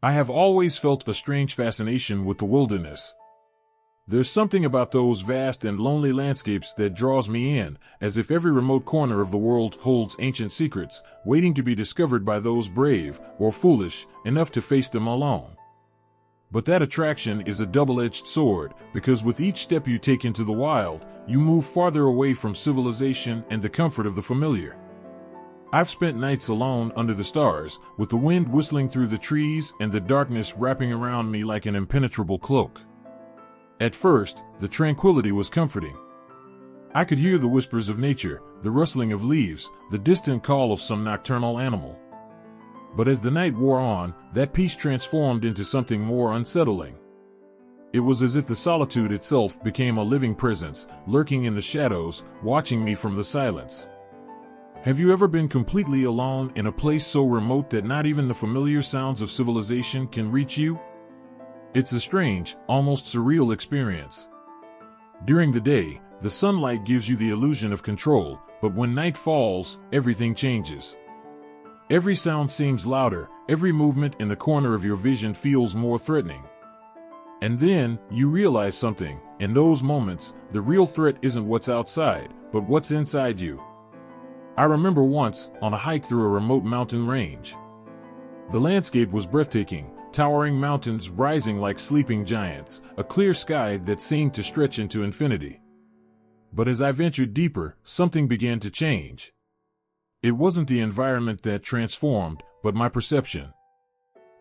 I have always felt a strange fascination with the wilderness. There's something about those vast and lonely landscapes that draws me in, as if every remote corner of the world holds ancient secrets, waiting to be discovered by those brave, or foolish, enough to face them alone. But that attraction is a double-edged sword, because with each step you take into the wild, you move farther away from civilization and the comfort of the familiar. I've spent nights alone under the stars, with the wind whistling through the trees and the darkness wrapping around me like an impenetrable cloak. At first, the tranquility was comforting. I could hear the whispers of nature, the rustling of leaves, the distant call of some nocturnal animal. But as the night wore on, that peace transformed into something more unsettling. It was as if the solitude itself became a living presence, lurking in the shadows, watching me from the silence. Have you ever been completely alone in a place so remote that not even the familiar sounds of civilization can reach you? It's a strange, almost surreal experience. During the day, the sunlight gives you the illusion of control, but when night falls, everything changes. Every sound seems louder, every movement in the corner of your vision feels more threatening. And then, you realize something. In those moments, the real threat isn't what's outside, but what's inside you. I remember once, on a hike through a remote mountain range. The landscape was breathtaking, towering mountains rising like sleeping giants, a clear sky that seemed to stretch into infinity. But as I ventured deeper, something began to change. It wasn't the environment that transformed, but my perception.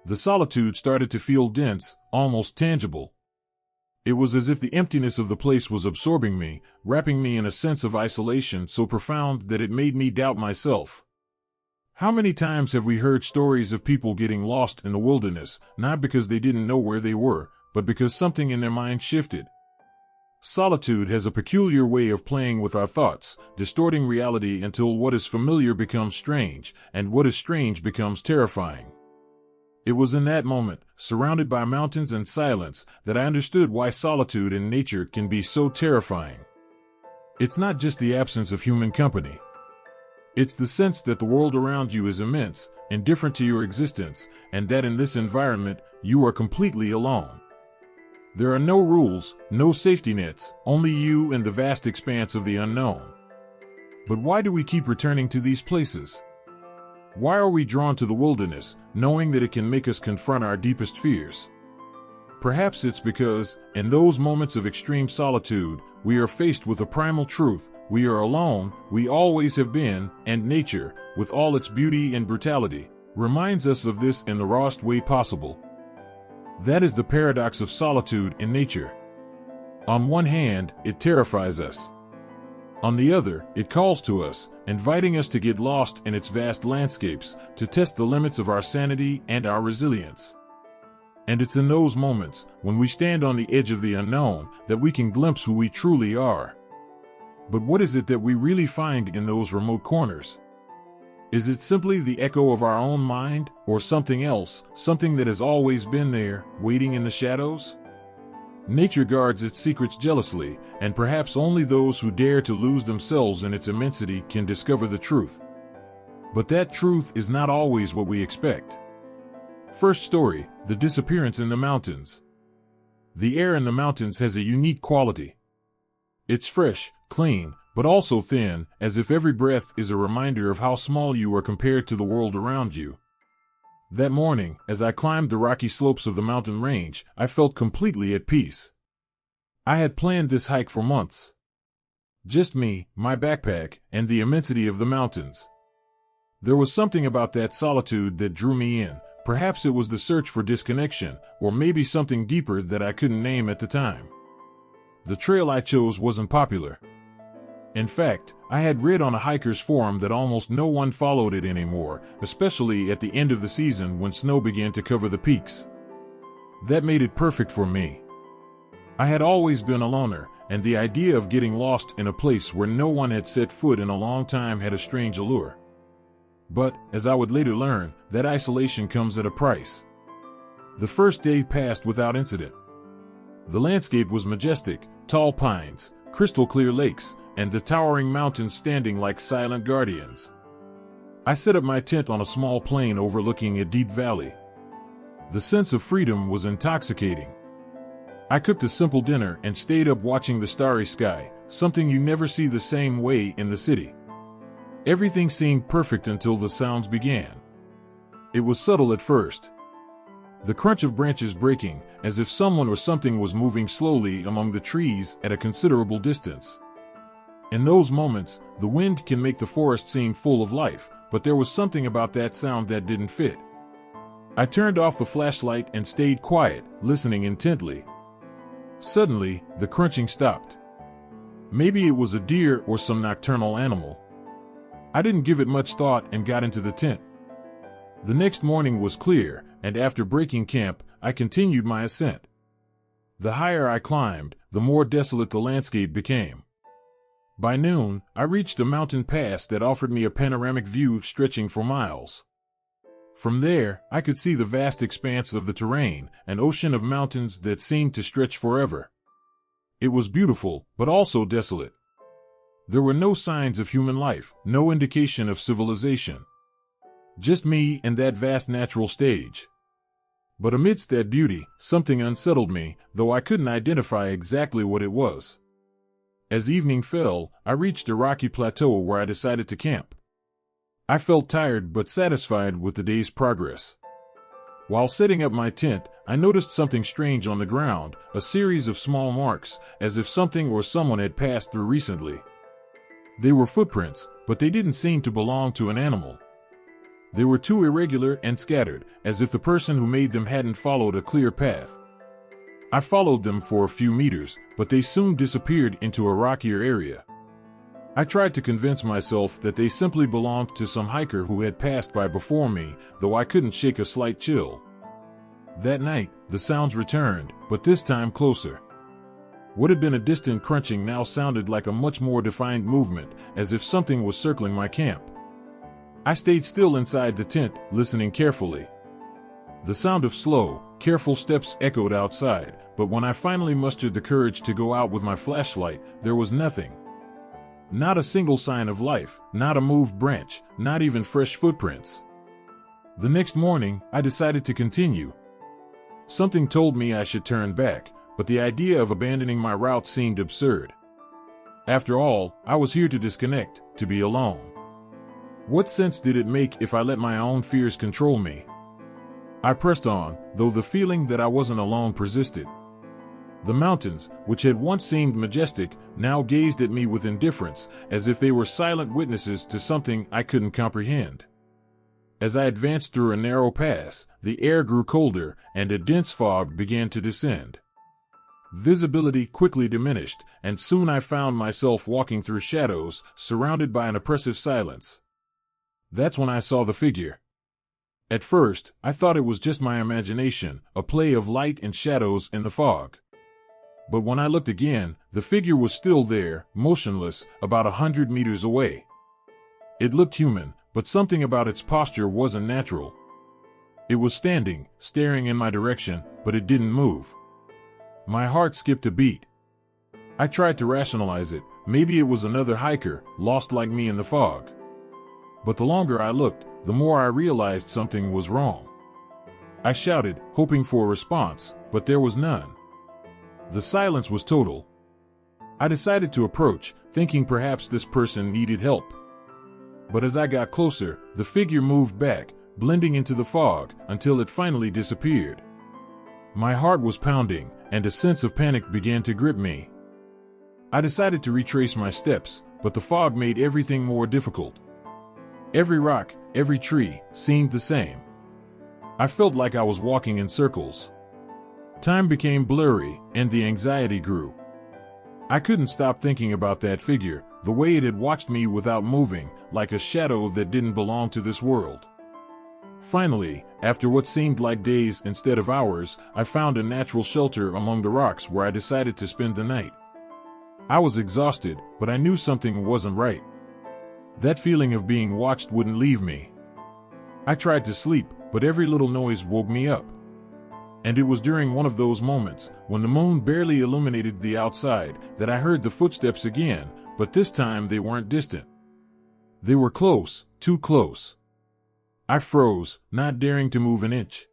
The solitude started to feel dense, almost tangible. It was as if the emptiness of the place was absorbing me, wrapping me in a sense of isolation so profound that it made me doubt myself. How many times have we heard stories of people getting lost in the wilderness, not because they didn't know where they were, but because something in their mind shifted? Solitude has a peculiar way of playing with our thoughts, distorting reality until what is familiar becomes strange, and what is strange becomes terrifying. It was in that moment, surrounded by mountains and silence, that I understood why solitude in nature can be so terrifying. It's not just the absence of human company. It's the sense that the world around you is immense, indifferent to your existence, and that in this environment, you are completely alone. There are no rules, no safety nets, only you and the vast expanse of the unknown. But why do we keep returning to these places? Why are we drawn to the wilderness, knowing that it can make us confront our deepest fears? Perhaps it's because, in those moments of extreme solitude, we are faced with a primal truth: we are alone, we always have been, and nature, with all its beauty and brutality, reminds us of this in the rawest way possible. That is the paradox of solitude in nature. On one hand, it terrifies us. On the other, it calls to us, inviting us to get lost in its vast landscapes, to test the limits of our sanity and our resilience. And it's in those moments, when we stand on the edge of the unknown, that we can glimpse who we truly are. But what is it that we really find in those remote corners? Is it simply the echo of our own mind, or something else, something that has always been there, waiting in the shadows? Nature guards its secrets jealously, and perhaps only those who dare to lose themselves in its immensity can discover the truth. But that truth is not always what we expect. First story, the disappearance in the mountains. The air in the mountains has a unique quality. It's fresh, clean, but also thin, as if every breath is a reminder of how small you are compared to the world around you. That morning, as I climbed the rocky slopes of the mountain range, I felt completely at peace. I had planned this hike for months. Just me, my backpack, and the immensity of the mountains. There was something about that solitude that drew me in. Perhaps it was the search for disconnection, or maybe something deeper that I couldn't name at the time. The trail I chose wasn't popular. In fact, I had read on a hiker's forum that almost no one followed it anymore, especially at the end of the season when snow began to cover the peaks. That made it perfect for me. I had always been a loner, and the idea of getting lost in a place where no one had set foot in a long time had a strange allure. But, as I would later learn, that isolation comes at a price. The first day passed without incident. The landscape was majestic: tall pines, crystal clear lakes, and the towering mountains standing like silent guardians. I set up my tent on a small plain overlooking a deep valley. The sense of freedom was intoxicating. I cooked a simple dinner and stayed up watching the starry sky, something you never see the same way in the city. Everything seemed perfect until the sounds began. It was subtle at first. The crunch of branches breaking, as if someone or something was moving slowly among the trees at a considerable distance. In those moments, the wind can make the forest seem full of life, but there was something about that sound that didn't fit. I turned off the flashlight and stayed quiet, listening intently. Suddenly, the crunching stopped. Maybe it was a deer or some nocturnal animal. I didn't give it much thought and got into the tent. The next morning was clear, and after breaking camp, I continued my ascent. The higher I climbed, the more desolate the landscape became. By noon, I reached a mountain pass that offered me a panoramic view stretching for miles. From there, I could see the vast expanse of the terrain, an ocean of mountains that seemed to stretch forever. It was beautiful, but also desolate. There were no signs of human life, no indication of civilization. Just me and that vast natural stage. But amidst that beauty, something unsettled me, though I couldn't identify exactly what it was. As evening fell, I reached a rocky plateau where I decided to camp. I felt tired but satisfied with the day's progress. While setting up my tent, I noticed something strange on the ground, a series of small marks, as if something or someone had passed through recently. They were footprints, but they didn't seem to belong to an animal. They were too irregular and scattered, as if the person who made them hadn't followed a clear path. I followed them for a few meters, but they soon disappeared into a rockier area. I tried to convince myself that they simply belonged to some hiker who had passed by before me, though I couldn't shake a slight chill. That night, the sounds returned, but this time closer. What had been a distant crunching now sounded like a much more defined movement, as if something was circling my camp. I stayed still inside the tent, listening carefully. The sound of slow, careful steps echoed outside, but when I finally mustered the courage to go out with my flashlight, there was nothing. Not a single sign of life, not a moved branch, not even fresh footprints. The next morning, I decided to continue. Something told me I should turn back, but the idea of abandoning my route seemed absurd. After all, I was here to disconnect, to be alone. What sense did it make if I let my own fears control me? I pressed on, though the feeling that I wasn't alone persisted. The mountains, which had once seemed majestic, now gazed at me with indifference, as if they were silent witnesses to something I couldn't comprehend. As I advanced through a narrow pass, the air grew colder, and a dense fog began to descend. Visibility quickly diminished, and soon I found myself walking through shadows, surrounded by an oppressive silence. That's when I saw the figure. At first, I thought it was just my imagination, a play of light and shadows in the fog. But when I looked again, the figure was still there, motionless, about 100 meters away. It looked human, but something about its posture wasn't natural. It was standing, staring in my direction, but it didn't move. My heart skipped a beat. I tried to rationalize it. Maybe it was another hiker, lost like me in the fog. But the longer I looked, the more I realized something was wrong. I shouted, hoping for a response, but there was none. The silence was total. I decided to approach, thinking perhaps this person needed help. But as I got closer, the figure moved back, blending into the fog, until it finally disappeared. My heart was pounding, and a sense of panic began to grip me. I decided to retrace my steps, but the fog made everything more difficult. Every rock, every tree, seemed the same. I felt like I was walking in circles. Time became blurry, and the anxiety grew. I couldn't stop thinking about that figure, the way it had watched me without moving, like a shadow that didn't belong to this world. Finally, after what seemed like days instead of hours, I found a natural shelter among the rocks where I decided to spend the night. I was exhausted, but I knew something wasn't right. That feeling of being watched wouldn't leave me. I tried to sleep, but every little noise woke me up. And it was during one of those moments, when the moon barely illuminated the outside, that I heard the footsteps again, but this time they weren't distant. They were close, too close. I froze, not daring to move an inch.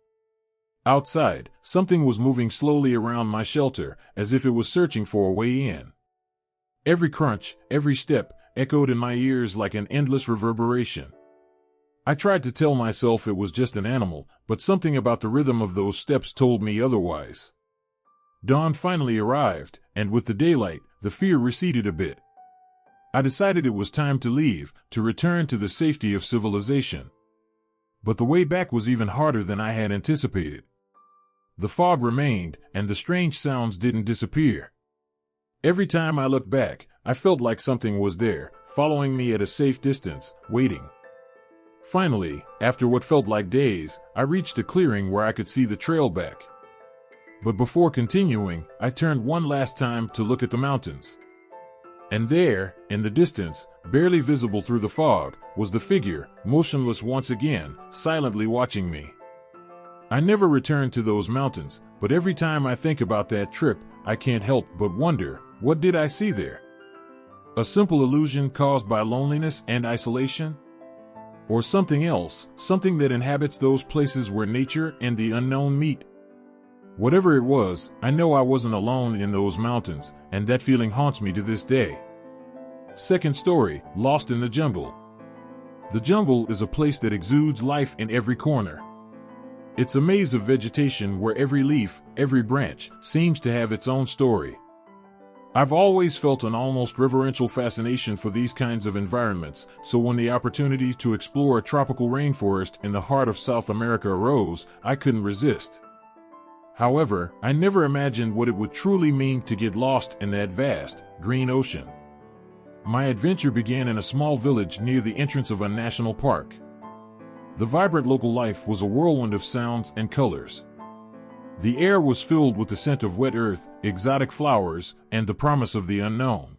Outside, something was moving slowly around my shelter, as if it was searching for a way in. Every crunch, every step, echoed in my ears like an endless reverberation. I tried to tell myself it was just an animal, but something about the rhythm of those steps told me otherwise. Dawn finally arrived, and with the daylight, the fear receded a bit. I decided it was time to leave, to return to the safety of civilization. But the way back was even harder than I had anticipated. The fog remained, and the strange sounds didn't disappear. Every time I looked back, I felt like something was there, following me at a safe distance, waiting. Finally, after what felt like days, I reached a clearing where I could see the trail back. But before continuing, I turned one last time to look at the mountains. And there, in the distance, barely visible through the fog, was the figure, motionless once again, silently watching me. I never returned to those mountains, but every time I think about that trip, I can't help but wonder, what did I see there? A simple illusion caused by loneliness and isolation? Or something else, something that inhabits those places where nature and the unknown meet? Whatever it was, I know I wasn't alone in those mountains, and that feeling haunts me to this day. Second story, Lost in the Jungle. The jungle is a place that exudes life in every corner. It's a maze of vegetation where every leaf, every branch, seems to have its own story. I've always felt an almost reverential fascination for these kinds of environments, so when the opportunity to explore a tropical rainforest in the heart of South America arose, I couldn't resist. However, I never imagined what it would truly mean to get lost in that vast, green ocean. My adventure began in a small village near the entrance of a national park. The vibrant local life was a whirlwind of sounds and colors. The air was filled with the scent of wet earth, exotic flowers, and the promise of the unknown.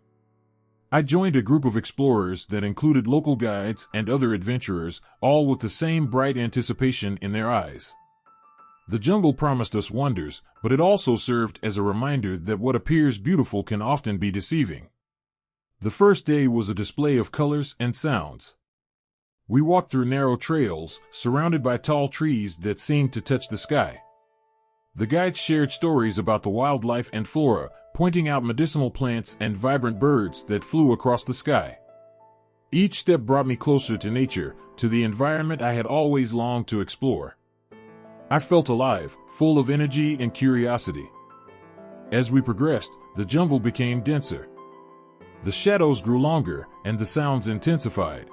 I joined a group of explorers that included local guides and other adventurers, all with the same bright anticipation in their eyes. The jungle promised us wonders, but it also served as a reminder that what appears beautiful can often be deceiving. The first day was a display of colors and sounds. We walked through narrow trails, surrounded by tall trees that seemed to touch the sky. The guides shared stories about the wildlife and flora, pointing out medicinal plants and vibrant birds that flew across the sky. Each step brought me closer to nature, to the environment I had always longed to explore. I felt alive, full of energy and curiosity. As we progressed, the jungle became denser. The shadows grew longer, and the sounds intensified.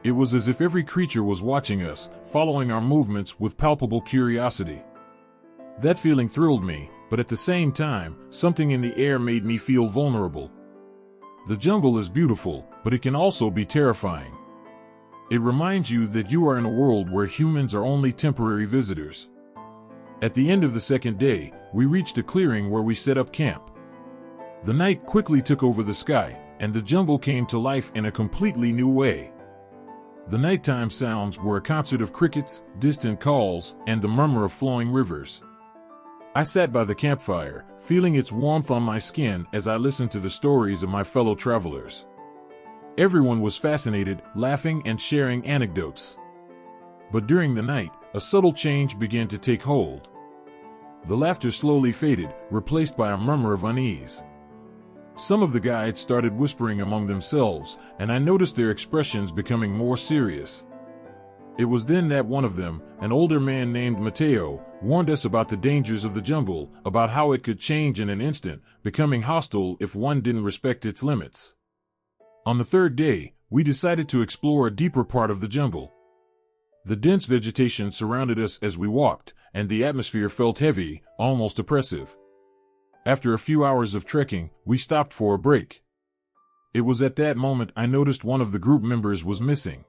It was as if every creature was watching us, following our movements with palpable curiosity. That feeling thrilled me, but at the same time, something in the air made me feel vulnerable. The jungle is beautiful, but it can also be terrifying. It reminds you that you are in a world where humans are only temporary visitors. At the end of the second day, we reached a clearing where we set up camp. The night quickly took over the sky, and the jungle came to life in a completely new way. The nighttime sounds were a concert of crickets, distant calls, and the murmur of flowing rivers. I sat by the campfire, feeling its warmth on my skin as I listened to the stories of my fellow travelers. Everyone was fascinated, laughing and sharing anecdotes. But during the night, a subtle change began to take hold. The laughter slowly faded, replaced by a murmur of unease. Some of the guides started whispering among themselves, and I noticed their expressions becoming more serious. It was then that one of them, an older man named Mateo, warned us about the dangers of the jungle, about how it could change in an instant, becoming hostile if one didn't respect its limits. On the third day, we decided to explore a deeper part of the jungle. The dense vegetation surrounded us as we walked, and the atmosphere felt heavy, almost oppressive. After a few hours of trekking, we stopped for a break. It was at that moment I noticed one of the group members was missing.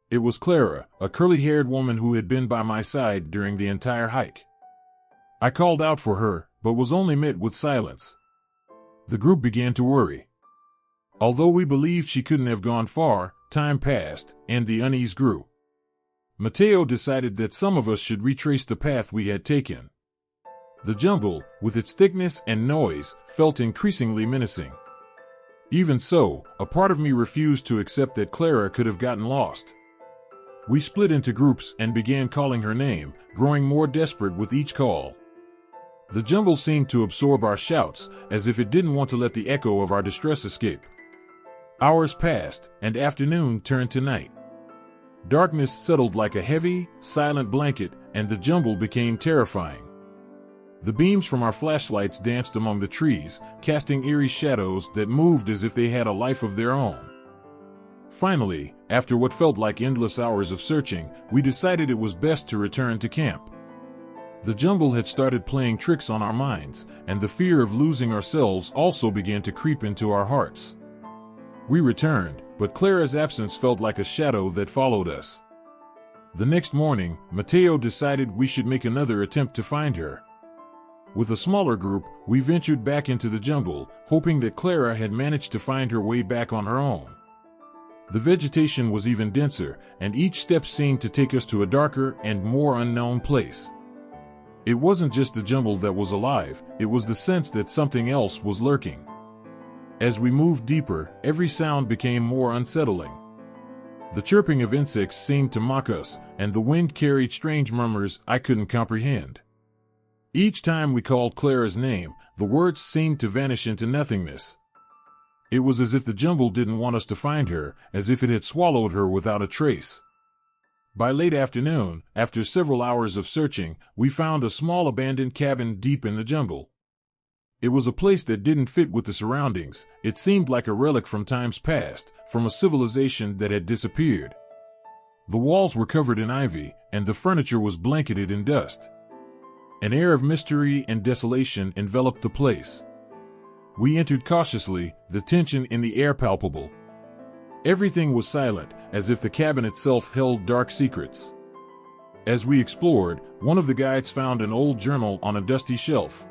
It was Clara, a curly-haired woman who had been by my side during the entire hike. I called out for her, but was only met with silence. The group began to worry. Although we believed she couldn't have gone far, time passed, and the unease grew. Mateo decided that some of us should retrace the path we had taken. The jungle, with its thickness and noise, felt increasingly menacing. Even so, a part of me refused to accept that Clara could have gotten lost. We split into groups and began calling her name, growing more desperate with each call. The jungle seemed to absorb our shouts, as if it didn't want to let the echo of our distress escape. Hours passed, and afternoon turned to night. Darkness settled like a heavy, silent blanket, and the jungle became terrifying. The beams from our flashlights danced among the trees, casting eerie shadows that moved as if they had a life of their own. Finally, after what felt like endless hours of searching, we decided it was best to return to camp. The jungle had started playing tricks on our minds, and the fear of losing ourselves also began to creep into our hearts. We returned, but Clara's absence felt like a shadow that followed us. The next morning, Mateo decided we should make another attempt to find her. With a smaller group, we ventured back into the jungle, hoping that Clara had managed to find her way back on her own. The vegetation was even denser, and each step seemed to take us to a darker and more unknown place. It wasn't just the jungle that was alive, it was the sense that something else was lurking. As we moved deeper, every sound became more unsettling. The chirping of insects seemed to mock us, and the wind carried strange murmurs I couldn't comprehend. Each time we called Clara's name, the words seemed to vanish into nothingness. It was as if the jungle didn't want us to find her, as if it had swallowed her without a trace. By late afternoon, after several hours of searching, we found a small abandoned cabin deep in the jungle. It was a place that didn't fit with the surroundings. It seemed like a relic from times past, from a civilization that had disappeared. The walls were covered in ivy, and the furniture was blanketed in dust. An air of mystery and desolation enveloped the place. We entered cautiously, the tension in the air palpable. Everything was silent, as if the cabin itself held dark secrets. As we explored, one of the guides found an old journal on a dusty shelf.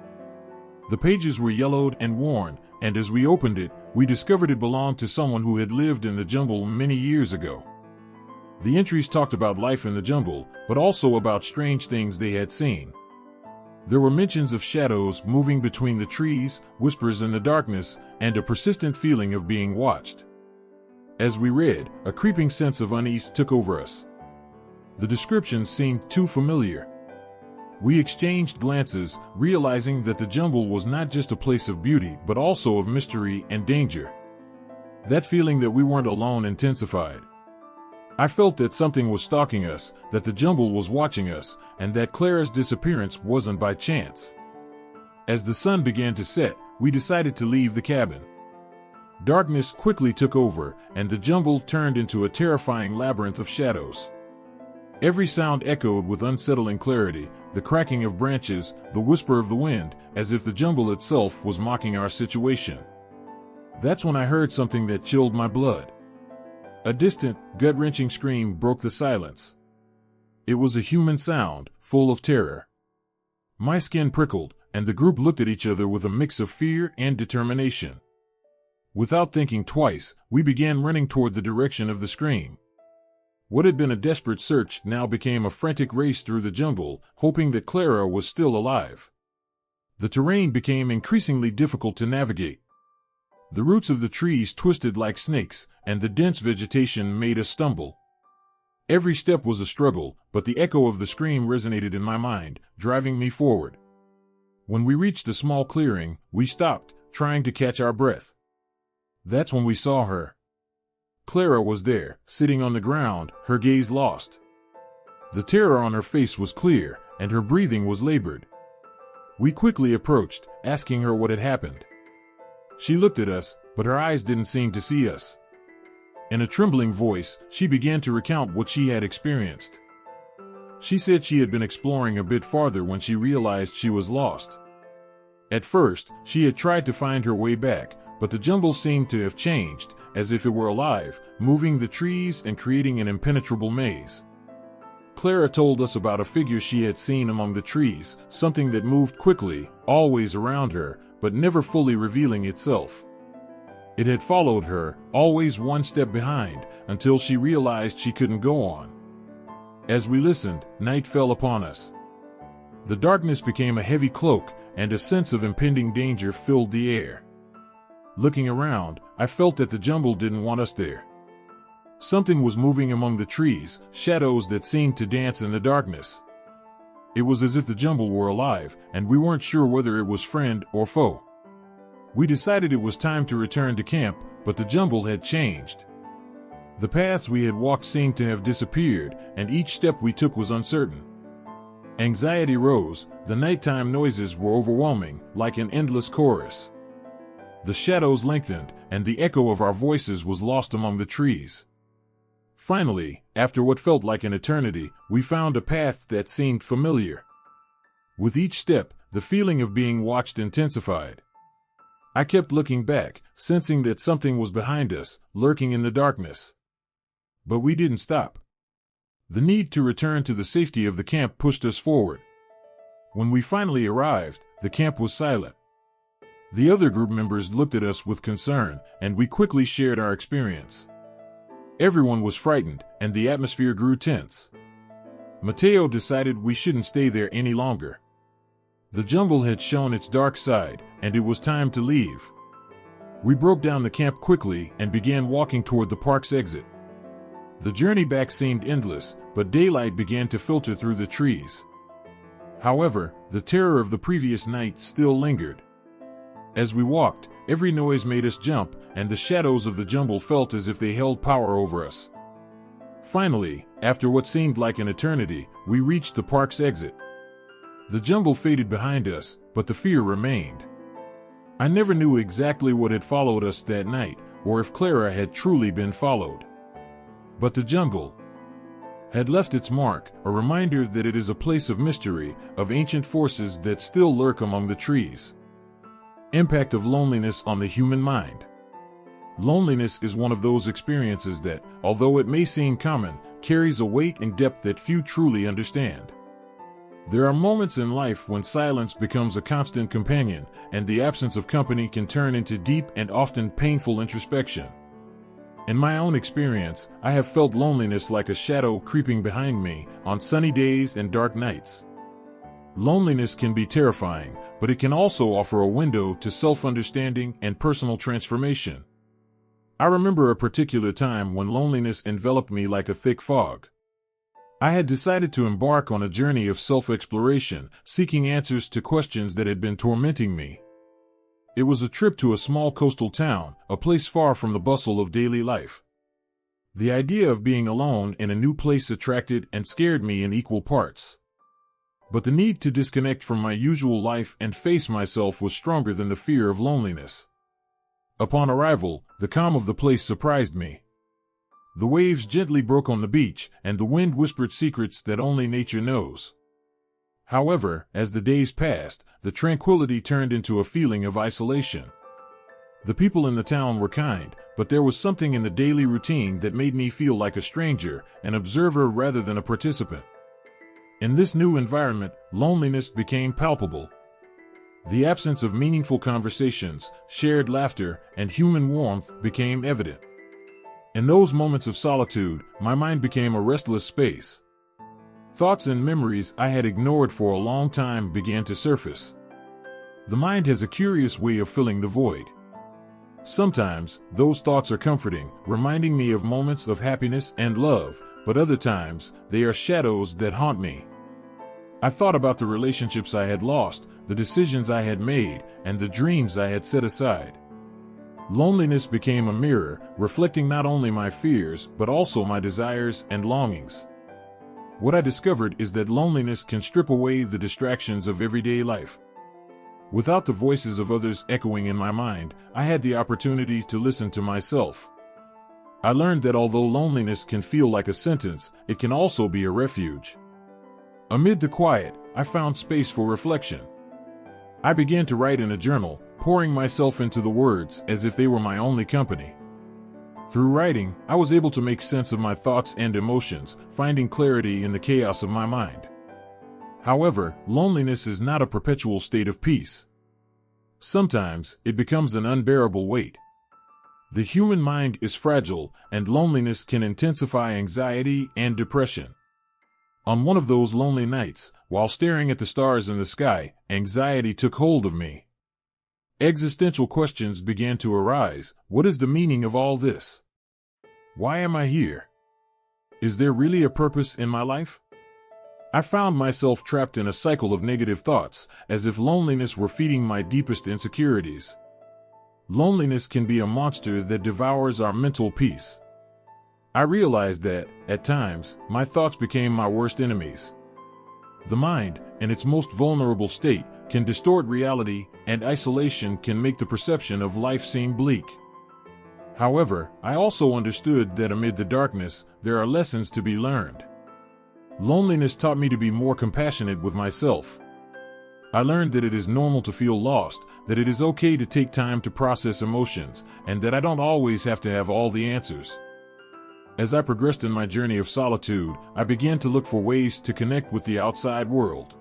The pages were yellowed and worn, and as we opened it, we discovered it belonged to someone who had lived in the jungle many years ago. The entries talked about life in the jungle, but also about strange things they had seen. There were mentions of shadows moving between the trees, whispers in the darkness, and a persistent feeling of being watched. As we read, a creeping sense of unease took over us. The descriptions seemed too familiar. We exchanged glances, realizing that the jungle was not just a place of beauty but also of mystery and danger. That feeling that we weren't alone intensified. I felt that something was stalking us, that the jungle was watching us, and that Clara's disappearance wasn't by chance. As the sun began to set, we decided to leave the cabin. Darkness quickly took over, and the jungle turned into a terrifying labyrinth of shadows. Every sound echoed with unsettling clarity, the cracking of branches, the whisper of the wind, as if the jungle itself was mocking our situation. That's when I heard something that chilled my blood. A distant, gut-wrenching scream broke the silence. It was a human sound, full of terror. My skin prickled, and the group looked at each other with a mix of fear and determination. Without thinking twice, we began running toward the direction of the scream. What had been a desperate search now became a frantic race through the jungle, hoping that Clara was still alive. The terrain became increasingly difficult to navigate. The roots of the trees twisted like snakes, and the dense vegetation made us stumble. Every step was a struggle, but the echo of the scream resonated in my mind, driving me forward. When we reached a small clearing, we stopped, trying to catch our breath. That's when we saw her. Clara was there, sitting on the ground, her gaze lost. The terror on her face was clear, and her breathing was labored. We quickly approached, asking her what had happened. She looked at us, but her eyes didn't seem to see us. In a trembling voice, she began to recount what she had experienced. She said she had been exploring a bit farther when she realized she was lost. At first, she had tried to find her way back, but the jungle seemed to have changed, as if it were alive, moving the trees and creating an impenetrable maze. Clara told us about a figure she had seen among the trees, something that moved quickly, always around her, but never fully revealing itself. It had followed her, always one step behind, until she realized she couldn't go on. As we listened, night fell upon us. The darkness became a heavy cloak, and a sense of impending danger filled the air. Looking around, I felt that the jungle didn't want us there. Something was moving among the trees, shadows that seemed to dance in the darkness. It was as if the jungle were alive, and we weren't sure whether it was friend or foe. We decided it was time to return to camp, but the jungle had changed. The paths we had walked seemed to have disappeared, and each step we took was uncertain. Anxiety rose, the nighttime noises were overwhelming, like an endless chorus. The shadows lengthened, and the echo of our voices was lost among the trees. Finally, after what felt like an eternity, we found a path that seemed familiar. With each step, the feeling of being watched intensified. I kept looking back, sensing that something was behind us, lurking in the darkness. But we didn't stop. The need to return to the safety of the camp pushed us forward. When we finally arrived, the camp was silent. The other group members looked at us with concern, and we quickly shared our experience. Everyone was frightened, and the atmosphere grew tense. Mateo decided we shouldn't stay there any longer. The jungle had shown its dark side, and it was time to leave. We broke down the camp quickly and began walking toward the park's exit. The journey back seemed endless, but daylight began to filter through the trees. However, the terror of the previous night still lingered. As we walked, every noise made us jump, and the shadows of the jungle felt as if they held power over us. Finally, after what seemed like an eternity, we reached the park's exit. The jungle faded behind us, but the fear remained. I never knew exactly what had followed us that night, or if Clara had truly been followed. But the jungle had left its mark, a reminder that it is a place of mystery, of ancient forces that still lurk among the trees. Impact of loneliness on the human mind. Loneliness is one of those experiences that, although it may seem common, carries a weight and depth that few truly understand. There are moments in life when silence becomes a constant companion, and the absence of company can turn into deep and often painful introspection. In my own experience, I have felt loneliness like a shadow creeping behind me on sunny days and dark nights. Loneliness can be terrifying, but it can also offer a window to self-understanding and personal transformation. I remember a particular time when loneliness enveloped me like a thick fog. I had decided to embark on a journey of self-exploration, seeking answers to questions that had been tormenting me. It was a trip to a small coastal town, a place far from the bustle of daily life. The idea of being alone in a new place attracted and scared me in equal parts. But the need to disconnect from my usual life and face myself was stronger than the fear of loneliness. Upon arrival, the calm of the place surprised me. The waves gently broke on the beach, and the wind whispered secrets that only nature knows. However, as the days passed, the tranquility turned into a feeling of isolation. The people in the town were kind, but there was something in the daily routine that made me feel like a stranger, an observer rather than a participant. In this new environment, loneliness became palpable. The absence of meaningful conversations, shared laughter, and human warmth became evident. In those moments of solitude, my mind became a restless space. Thoughts and memories I had ignored for a long time began to surface. The mind has a curious way of filling the void. Sometimes, those thoughts are comforting, reminding me of moments of happiness and love, but other times, they are shadows that haunt me. I thought about the relationships I had lost, the decisions I had made, and the dreams I had set aside. Loneliness became a mirror, reflecting not only my fears, but also my desires and longings. What I discovered is that loneliness can strip away the distractions of everyday life. Without the voices of others echoing in my mind, I had the opportunity to listen to myself. I learned that although loneliness can feel like a sentence, it can also be a refuge. Amid the quiet, I found space for reflection. I began to write in a journal, pouring myself into the words as if they were my only company. Through writing, I was able to make sense of my thoughts and emotions, finding clarity in the chaos of my mind. However, loneliness is not a perpetual state of peace. Sometimes, it becomes an unbearable weight. The human mind is fragile, and loneliness can intensify anxiety and depression. On one of those lonely nights, while staring at the stars in the sky, anxiety took hold of me. Existential questions began to arise. What is the meaning of all this? Why am I here? Is there really a purpose in my life? I found myself trapped in a cycle of negative thoughts, as if loneliness were feeding my deepest insecurities. Loneliness can be a monster that devours our mental peace. I realized that, at times, my thoughts became my worst enemies. The mind, in its most vulnerable state, can distort reality, and isolation can make the perception of life seem bleak. However, I also understood that amid the darkness, there are lessons to be learned. Loneliness taught me to be more compassionate with myself. I learned that it is normal to feel lost, that it is okay to take time to process emotions, and that I don't always have to have all the answers. As I progressed in my journey of solitude, I began to look for ways to connect with the outside world.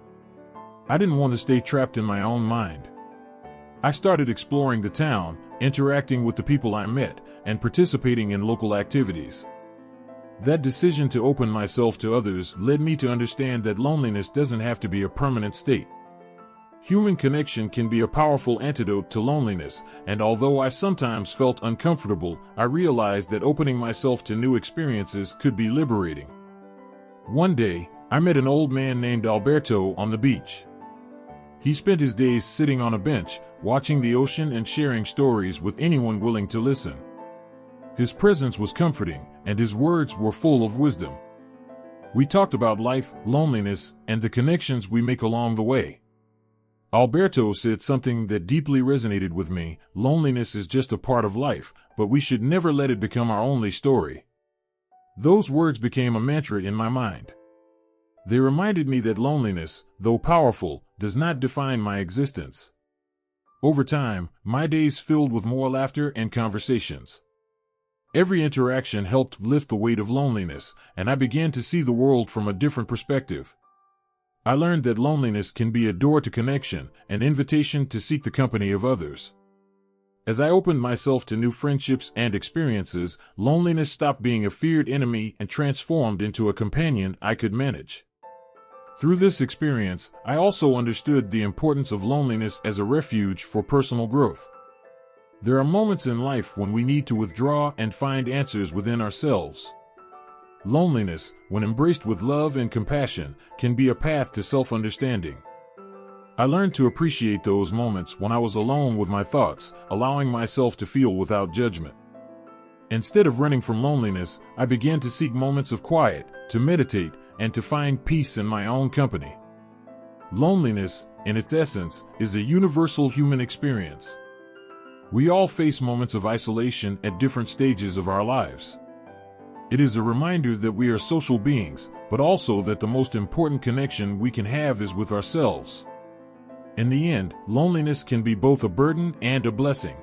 I didn't want to stay trapped in my own mind. I started exploring the town, interacting with the people I met, and participating in local activities. That decision to open myself to others led me to understand that loneliness doesn't have to be a permanent state. Human connection can be a powerful antidote to loneliness, and although I sometimes felt uncomfortable, I realized that opening myself to new experiences could be liberating. One day, I met an old man named Alberto on the beach. He spent his days sitting on a bench, watching the ocean and sharing stories with anyone willing to listen. His presence was comforting, and his words were full of wisdom. We talked about life, loneliness, and the connections we make along the way. Alberto said something that deeply resonated with me: loneliness is just a part of life, but we should never let it become our only story. Those words became a mantra in my mind. They reminded me that loneliness, though powerful, does not define my existence. Over time, my days filled with more laughter and conversations. Every interaction helped lift the weight of loneliness, and I began to see the world from a different perspective. I learned that loneliness can be a door to connection, an invitation to seek the company of others. As I opened myself to new friendships and experiences, loneliness stopped being a feared enemy and transformed into a companion I could manage. Through this experience, I also understood the importance of loneliness as a refuge for personal growth. There are moments in life when we need to withdraw and find answers within ourselves. Loneliness, when embraced with love and compassion, can be a path to self-understanding. I learned to appreciate those moments when I was alone with my thoughts, allowing myself to feel without judgment. Instead of running from loneliness, I began to seek moments of quiet, to meditate, and to find peace in my own company. Loneliness, in its essence, is a universal human experience. We all face moments of isolation at different stages of our lives. It is a reminder that we are social beings, but also that the most important connection we can have is with ourselves. In the end, loneliness can be both a burden and a blessing.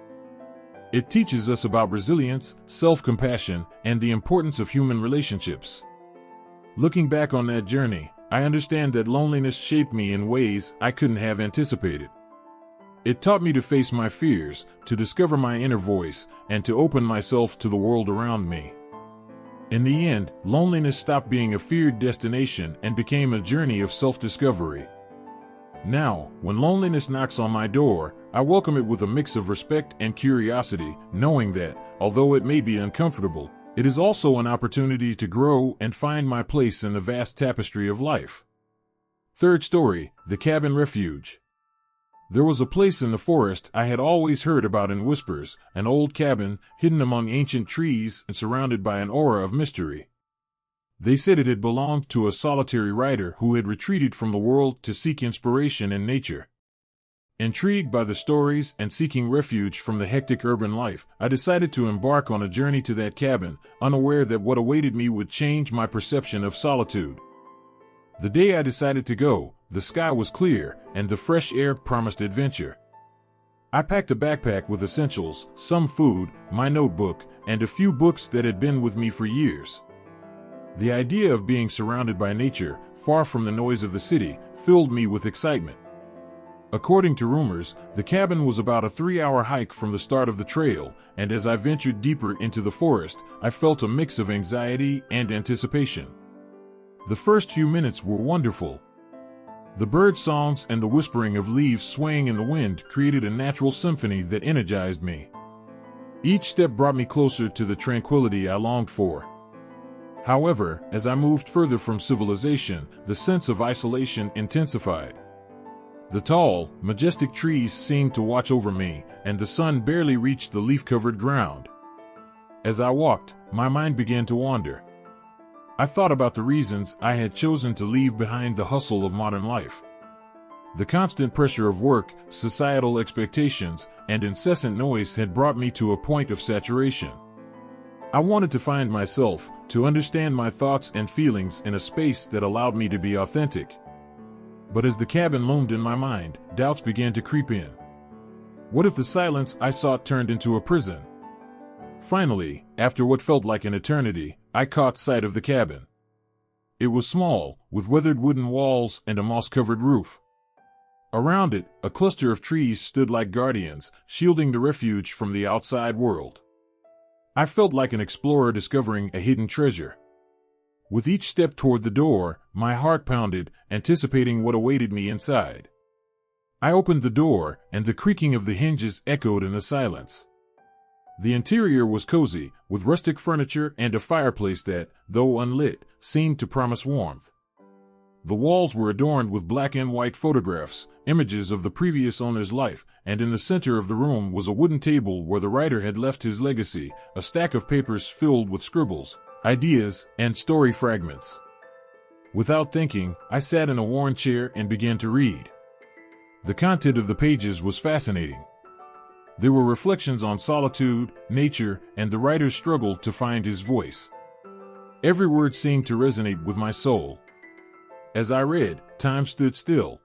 It teaches us about resilience, self-compassion, and the importance of human relationships. Looking back on that journey, I understand that loneliness shaped me in ways I couldn't have anticipated. It taught me to face my fears, to discover my inner voice, and to open myself to the world around me. In the end, loneliness stopped being a feared destination and became a journey of self-discovery. Now, when loneliness knocks on my door, I welcome it with a mix of respect and curiosity, knowing that, although it may be uncomfortable, it is also an opportunity to grow and find my place in the vast tapestry of life. Third story, the cabin refuge. There was a place in the forest I had always heard about in whispers, an old cabin hidden among ancient trees and surrounded by an aura of mystery. They said it had belonged to a solitary writer who had retreated from the world to seek inspiration in nature. Intrigued by the stories and seeking refuge from the hectic urban life, I decided to embark on a journey to that cabin, unaware that what awaited me would change my perception of solitude. The day I decided to go, the sky was clear, and the fresh air promised adventure. I packed a backpack with essentials, some food, my notebook, and a few books that had been with me for years. The idea of being surrounded by nature, far from the noise of the city, filled me with excitement. According to rumors, the cabin was about a 3-hour hike from the start of the trail, and as I ventured deeper into the forest, I felt a mix of anxiety and anticipation. The first few minutes were wonderful. The bird songs and the whispering of leaves swaying in the wind created a natural symphony that energized me. Each step brought me closer to the tranquility I longed for. However, as I moved further from civilization, the sense of isolation intensified. The tall, majestic trees seemed to watch over me, and the sun barely reached the leaf-covered ground. As I walked, my mind began to wander. I thought about the reasons I had chosen to leave behind the hustle of modern life. The constant pressure of work, societal expectations, and incessant noise had brought me to a point of saturation. I wanted to find myself, to understand my thoughts and feelings in a space that allowed me to be authentic. But as the cabin loomed in my mind, doubts began to creep in. What if the silence I sought turned into a prison? Finally, after what felt like an eternity, I caught sight of the cabin. It was small, with weathered wooden walls and a moss-covered roof. Around it, a cluster of trees stood like guardians, shielding the refuge from the outside world. I felt like an explorer discovering a hidden treasure. With each step toward the door, my heart pounded, anticipating what awaited me inside. I opened the door, and the creaking of the hinges echoed in the silence. The interior was cozy, with rustic furniture and a fireplace that, though unlit, seemed to promise warmth. The walls were adorned with black and white photographs, images of the previous owner's life, and in the center of the room was a wooden table where the writer had left his legacy, a stack of papers filled with scribbles, ideas, and story fragments. Without thinking, I sat in a worn chair and began to read. The content of the pages was fascinating. There were reflections on solitude, nature, and the writer's struggle to find his voice. Every word seemed to resonate with my soul. As I read, time stood still.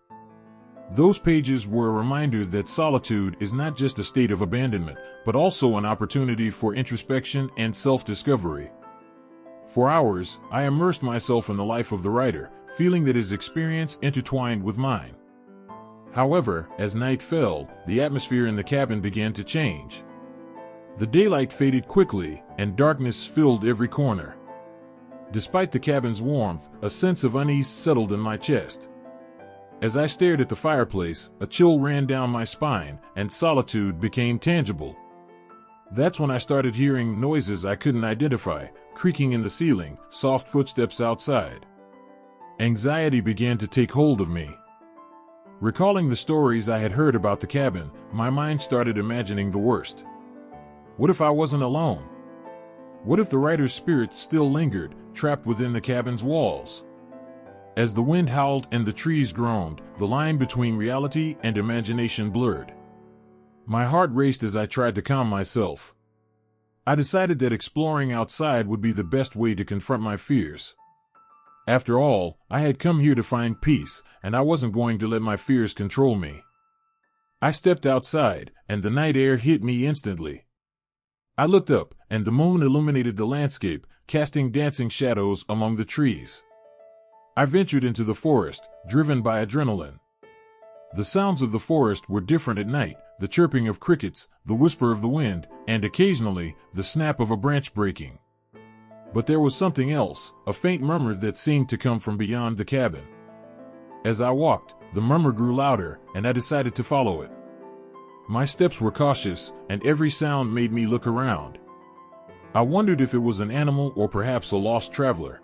Those pages were a reminder that solitude is not just a state of abandonment, but also an opportunity for introspection and self-discovery. For hours, I immersed myself in the life of the writer, feeling that his experience intertwined with mine. However, as night fell, the atmosphere in the cabin began to change. The daylight faded quickly, and darkness filled every corner. Despite the cabin's warmth, a sense of unease settled in my chest. As I stared at the fireplace, a chill ran down my spine, and solitude became tangible. That's when I started hearing noises I couldn't identify, creaking in the ceiling, soft footsteps outside. Anxiety began to take hold of me. Recalling the stories I had heard about the cabin, my mind started imagining the worst. What if I wasn't alone? What if the writer's spirit still lingered, trapped within the cabin's walls? As the wind howled and the trees groaned, the line between reality and imagination blurred. My heart raced as I tried to calm myself. I decided that exploring outside would be the best way to confront my fears. After all, I had come here to find peace, and I wasn't going to let my fears control me. I stepped outside, and the night air hit me instantly. I looked up, and the moon illuminated the landscape, casting dancing shadows among the trees. I ventured into the forest, driven by adrenaline. The sounds of the forest were different at night, the chirping of crickets, the whisper of the wind, and occasionally, the snap of a branch breaking. But there was something else, a faint murmur that seemed to come from beyond the cabin. As I walked, the murmur grew louder, and I decided to follow it. My steps were cautious, and every sound made me look around. I wondered if it was an animal or perhaps a lost traveler.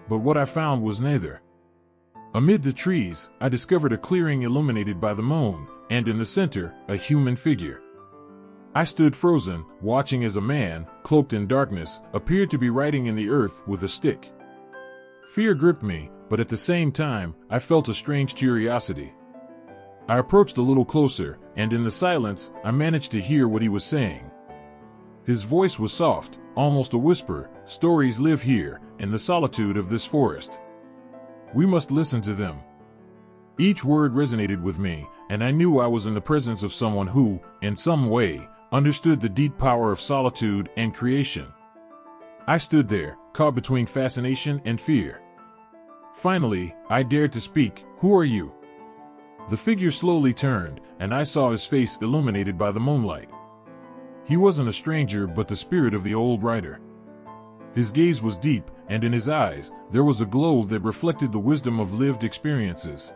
But what I found was neither. Amid the trees, I discovered a clearing illuminated by the moon, and in the center, a human figure. I stood frozen, watching as a man, cloaked in darkness, appeared to be writing in the earth with a stick. Fear gripped me, but at the same time, I felt a strange curiosity. I approached a little closer, and in the silence, I managed to hear what he was saying. His voice was soft, almost a whisper. Stories live here, in the solitude of this forest. We must listen to them. Each word resonated with me, and I knew I was in the presence of someone who, in some way, understood the deep power of solitude and creation. I stood there, caught between fascination and fear. Finally, I dared to speak. "Who are you?" The figure slowly turned, and I saw his face illuminated by the moonlight. He wasn't a stranger but the spirit of the old writer. His gaze was deep, and in his eyes, there was a glow that reflected the wisdom of lived experiences.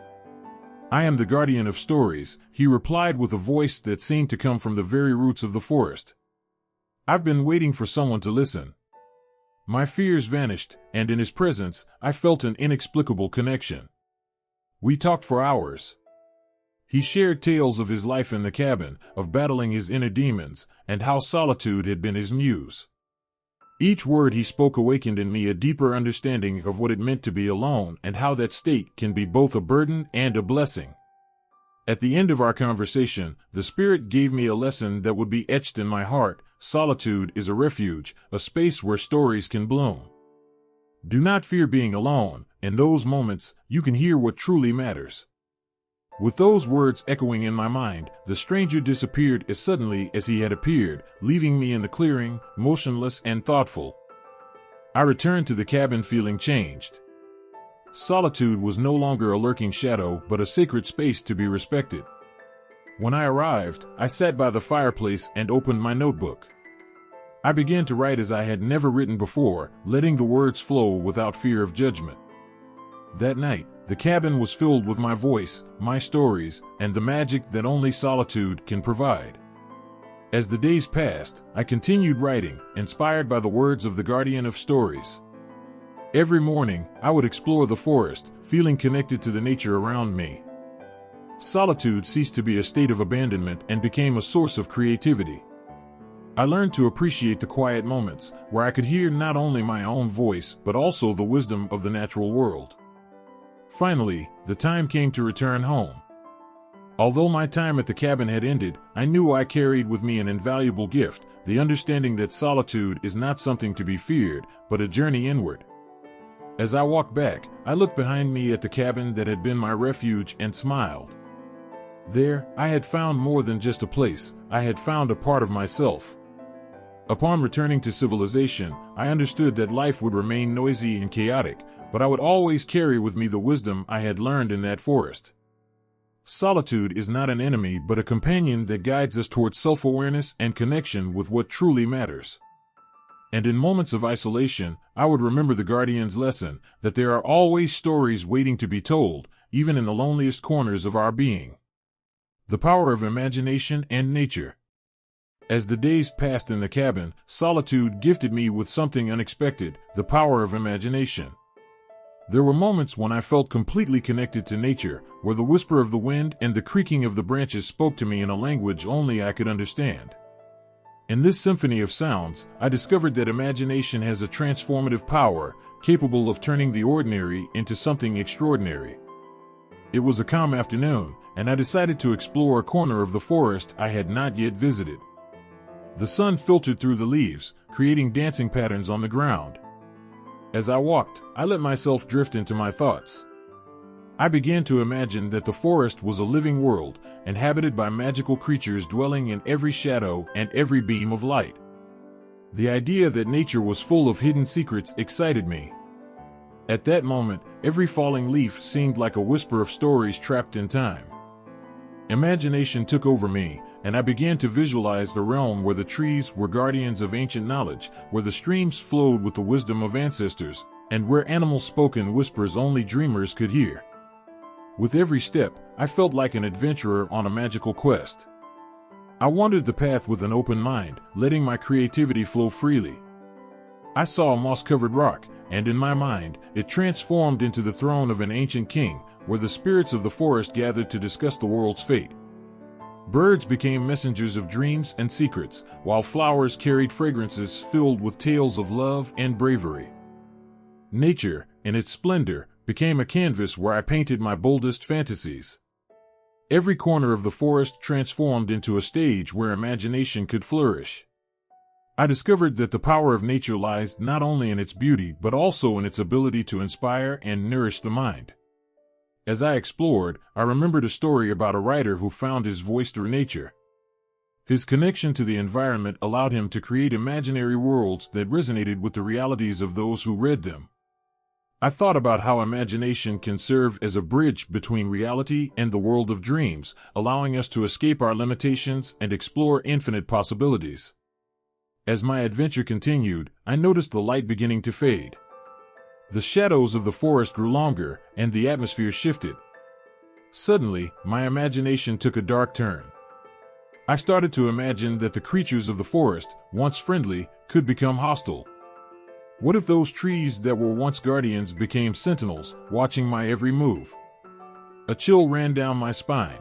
"I am the guardian of stories," he replied with a voice that seemed to come from the very roots of the forest. I've been waiting for someone to listen. My fears vanished, and in his presence, I felt an inexplicable connection. We talked for hours. He shared tales of his life in the cabin, of battling his inner demons, and how solitude had been his muse. Each word he spoke awakened in me a deeper understanding of what it meant to be alone and how that state can be both a burden and a blessing. At the end of our conversation, the Spirit gave me a lesson that would be etched in my heart. Solitude is a refuge, a space where stories can bloom. Do not fear being alone. In those moments, you can hear what truly matters. With those words echoing in my mind, the stranger disappeared as suddenly as he had appeared, leaving me in the clearing, motionless and thoughtful. I returned to the cabin feeling changed. Solitude was no longer a lurking shadow, but a sacred space to be respected. When I arrived, I sat by the fireplace and opened my notebook. I began to write as I had never written before, letting the words flow without fear of judgment. That night, the cabin was filled with my voice, my stories, and the magic that only solitude can provide. As the days passed, I continued writing, inspired by the words of the guardian of stories. Every morning, I would explore the forest, feeling connected to the nature around me. Solitude ceased to be a state of abandonment and became a source of creativity. I learned to appreciate the quiet moments, where I could hear not only my own voice, but also the wisdom of the natural world. Finally, the time came to return home. Although my time at the cabin had ended, I knew I carried with me an invaluable gift, the understanding that solitude is not something to be feared, but a journey inward. As I walked back, I looked behind me at the cabin that had been my refuge and smiled. There, I had found more than just a place. I had found a part of myself. Upon returning to civilization, I understood that life would remain noisy and chaotic, but I would always carry with me the wisdom I had learned in that forest. Solitude is not an enemy but a companion that guides us towards self-awareness and connection with what truly matters. And in moments of isolation, I would remember the guardian's lesson, that there are always stories waiting to be told, even in the loneliest corners of our being. The power of imagination and nature. As the days passed in the cabin, solitude gifted me with something unexpected, the power of imagination. There were moments when I felt completely connected to nature, where the whisper of the wind and the creaking of the branches spoke to me in a language only I could understand. In this symphony of sounds, I discovered that imagination has a transformative power, capable of turning the ordinary into something extraordinary. It was a calm afternoon, and I decided to explore a corner of the forest I had not yet visited. The sun filtered through the leaves, creating dancing patterns on the ground. As I walked, I let myself drift into my thoughts. I began to imagine that the forest was a living world, inhabited by magical creatures dwelling in every shadow and every beam of light. The idea that nature was full of hidden secrets excited me. At that moment, every falling leaf seemed like a whisper of stories trapped in time. Imagination took over me, and I began to visualize a realm where the trees were guardians of ancient knowledge, where the streams flowed with the wisdom of ancestors, and where animals spoke in whispers only dreamers could hear. With every step, I felt like an adventurer on a magical quest. I wandered the path with an open mind, letting my creativity flow freely. I saw a moss-covered rock, and in my mind, it transformed into the throne of an ancient king, where the spirits of the forest gathered to discuss the world's fate. Birds became messengers of dreams and secrets, while flowers carried fragrances filled with tales of love and bravery. Nature, in its splendor, became a canvas where I painted my boldest fantasies. Every corner of the forest transformed into a stage where imagination could flourish. I discovered that the power of nature lies not only in its beauty but also in its ability to inspire and nourish the mind. As I explored, I remembered a story about a writer who found his voice through nature. His connection to the environment allowed him to create imaginary worlds that resonated with the realities of those who read them. I thought about how imagination can serve as a bridge between reality and the world of dreams, allowing us to escape our limitations and explore infinite possibilities. As my adventure continued, I noticed the light beginning to fade. The shadows of the forest grew longer, and the atmosphere shifted. Suddenly, my imagination took a dark turn. I started to imagine that the creatures of the forest, once friendly, could become hostile. What if those trees that were once guardians became sentinels, watching my every move? A chill ran down my spine.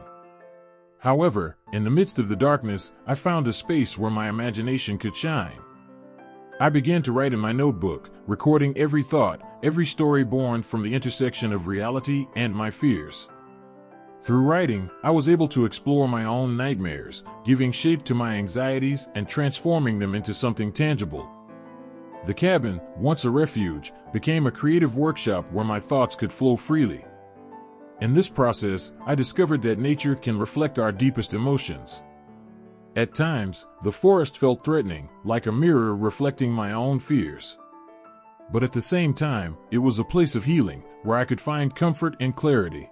However, in the midst of the darkness, I found a space where my imagination could shine. I began to write in my notebook, recording every thought, every story born from the intersection of reality and my fears. Through writing, I was able to explore my own nightmares, giving shape to my anxieties and transforming them into something tangible. The cabin, once a refuge, became a creative workshop where my thoughts could flow freely. In this process, I discovered that nature can reflect our deepest emotions. At times, the forest felt threatening, like a mirror reflecting my own fears. But at the same time, it was a place of healing, where I could find comfort and clarity.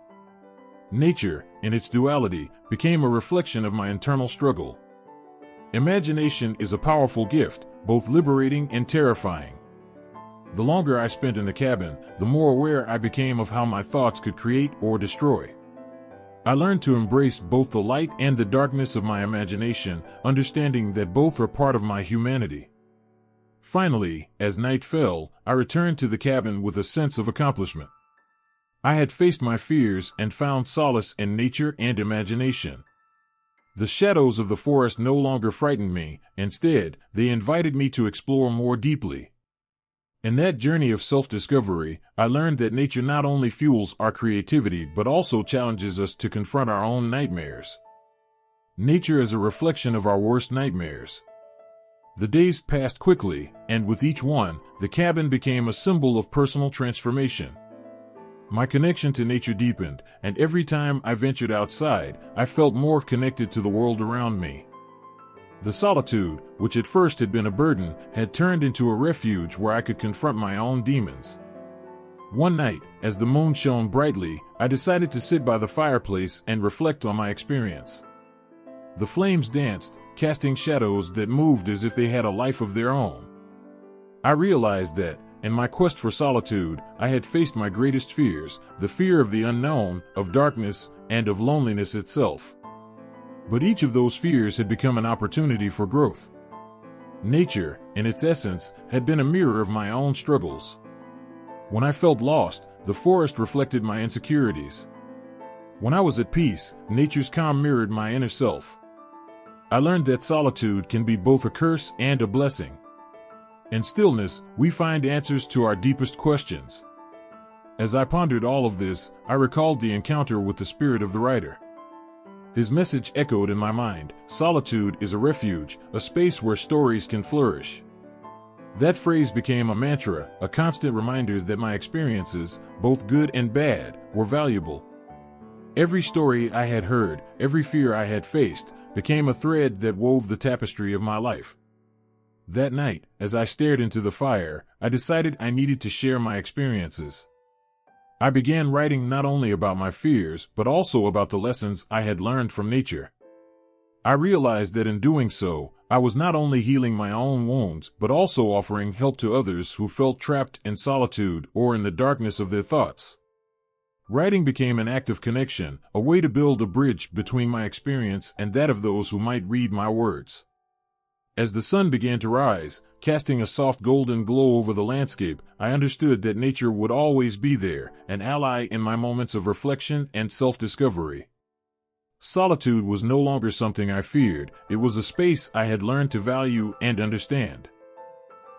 Nature, in its duality, became a reflection of my internal struggle. Imagination is a powerful gift, both liberating and terrifying. The longer I spent in the cabin, the more aware I became of how my thoughts could create or destroy. I learned to embrace both the light and the darkness of my imagination, understanding that both are part of my humanity. Finally, as night fell, I returned to the cabin with a sense of accomplishment. I had faced my fears and found solace in nature and imagination. The shadows of the forest no longer frightened me, instead, they invited me to explore more deeply. In that journey of self-discovery, I learned that nature not only fuels our creativity but also challenges us to confront our own nightmares. Nature is a reflection of our worst nightmares. The days passed quickly, and with each one, the cabin became a symbol of personal transformation. My connection to nature deepened, and every time I ventured outside, I felt more connected to the world around me. The solitude, which at first had been a burden, had turned into a refuge where I could confront my own demons. One night, as the moon shone brightly, I decided to sit by the fireplace and reflect on my experience. The flames danced, casting shadows that moved as if they had a life of their own. I realized that, in my quest for solitude, I had faced my greatest fears, the fear of the unknown, of darkness, and of loneliness itself. But each of those fears had become an opportunity for growth. Nature, in its essence, had been a mirror of my own struggles. When I felt lost, the forest reflected my insecurities. When I was at peace, nature's calm mirrored my inner self. I learned that solitude can be both a curse and a blessing. In stillness, we find answers to our deepest questions. As I pondered all of this, I recalled the encounter with the spirit of the writer. His message echoed in my mind: solitude is a refuge, a space where stories can flourish. That phrase became a mantra, a constant reminder that my experiences, both good and bad, were valuable. Every story I had heard, every fear I had faced, became a thread that wove the tapestry of my life. That night, as I stared into the fire, I decided I needed to share my experiences. I began writing not only about my fears, but also about the lessons I had learned from nature. I realized that in doing so, I was not only healing my own wounds, but also offering help to others who felt trapped in solitude or in the darkness of their thoughts. Writing became an act of connection, a way to build a bridge between my experience and that of those who might read my words. As the sun began to rise, casting a soft golden glow over the landscape, I understood that nature would always be there, an ally in my moments of reflection and self-discovery. Solitude was no longer something I feared, it was a space I had learned to value and understand.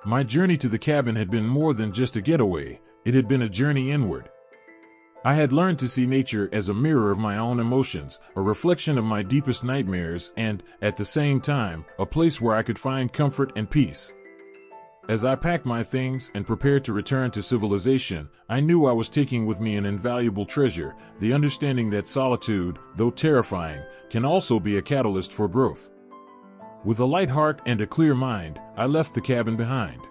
My journey to the cabin had been more than just a getaway, it had been a journey inward. I had learned to see nature as a mirror of my own emotions, a reflection of my deepest nightmares, and, at the same time, a place where I could find comfort and peace. As I packed my things and prepared to return to civilization, I knew I was taking with me an invaluable treasure, the understanding that solitude, though terrifying, can also be a catalyst for growth. With a light heart and a clear mind, I left the cabin behind.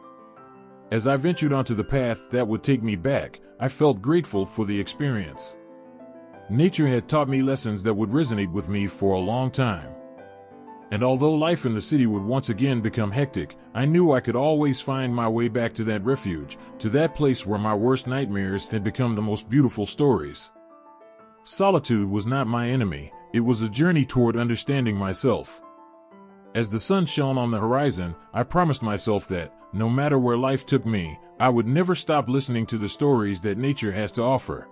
As I ventured onto the path that would take me back, I felt grateful for the experience. Nature had taught me lessons that would resonate with me for a long time. And although life in the city would once again become hectic, I knew I could always find my way back to that refuge, to that place where my worst nightmares had become the most beautiful stories. Solitude was not my enemy, it was a journey toward understanding myself. As the sun shone on the horizon, I promised myself that, no matter where life took me, I would never stop listening to the stories that nature has to offer.